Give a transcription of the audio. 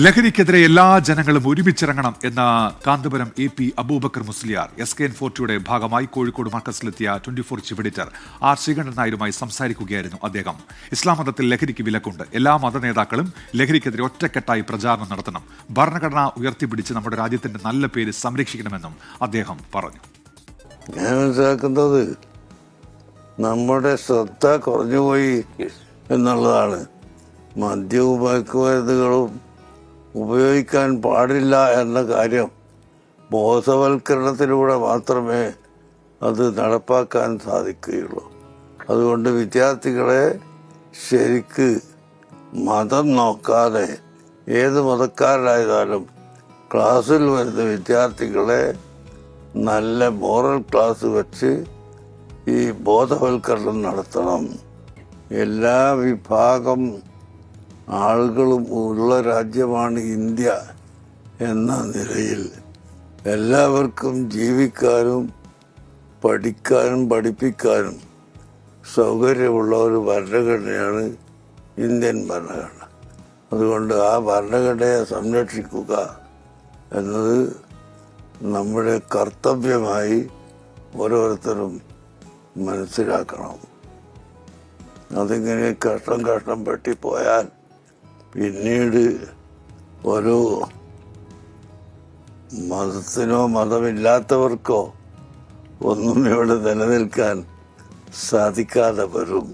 ലഹരിക്കെതിരെ എല്ലാ ജനങ്ങളും ഒരുമിച്ചിറങ്ങണം എന്ന കാന്തപുരം AP അബൂബക്കർ മുസ്ലിയാർ. SKN40യുടെ ഭാഗമായി കോഴിക്കോട് മർക്കസിലെത്തിയ 24 ചീഫ് എഡിറ്റർ R ശ്രീകണ്ഠൻ നായരുമായി സംസാരിക്കുകയായിരുന്നു അദ്ദേഹം. ഇസ്ലാം മതത്തിൽ ലഹരിക്ക് വിലക്കുണ്ട്. എല്ലാ മതനേതാക്കളും ലഹരിക്കെതിരെ ഒറ്റക്കെട്ടായി പ്രചാരണം നടത്തണം. ഭരണഘടന ഉയർത്തിപ്പിടിച്ച് നമ്മുടെ രാജ്യത്തിന്റെ നല്ല പേര് സംരക്ഷിക്കണമെന്നും അദ്ദേഹം പറഞ്ഞു. ഞാൻ മനസ്സിലാക്കുന്നത് നമ്മുടെ ശ്രദ്ധ കുറഞ്ഞുപോയി എന്നുള്ളതാണ്. മദ്യവും മയക്കുമരുന്നുകളും ഉപയോഗിക്കാൻ പാടില്ല എന്ന കാര്യം ബോധവൽക്കരണത്തിലൂടെ മാത്രമേ അത് നടപ്പാക്കാൻ സാധിക്കുകയുള്ളൂ. അതുകൊണ്ട് വിദ്യാർത്ഥികളെ ശരിക്ക് മതം നോക്കാതെ ഏത് മതക്കാരായാലും ക്ലാസ്സിൽ വരുന്ന വിദ്യാർത്ഥികളെ നല്ല മോറൽ ക്ലാസ് വെച്ച് ഈ ബോധവൽക്കരണം നടത്തണം. എല്ലാ വിഭാഗം ആളുകളും ഉള്ള രാജ്യമാണ് ഇന്ത്യ എന്ന നിലയിൽ എല്ലാവർക്കും ജീവിക്കാനും പഠിക്കാനും പഠിപ്പിക്കാനും സൗകര്യമുള്ള ഒരു ഭരണഘടനയാണ് ഇന്ത്യൻ ഭരണഘടന. അതുകൊണ്ട് ആ ഭരണഘടനയെ സംരക്ഷിക്കുക എന്നത് നമ്മുടെ കർത്തവ്യമായി ഓരോരുത്തരും മനസ്സിലാക്കണം. അതിങ്ങനെ കഷ്ടം പെട്ടിപ്പോയാൽ പിന്നീട് ഒരു മതത്തിനോ മതമില്ലാത്തവർക്കോ ഒന്നും ഇവിടെ നിലനിൽക്കാൻ സാധിക്കാതെ വരും.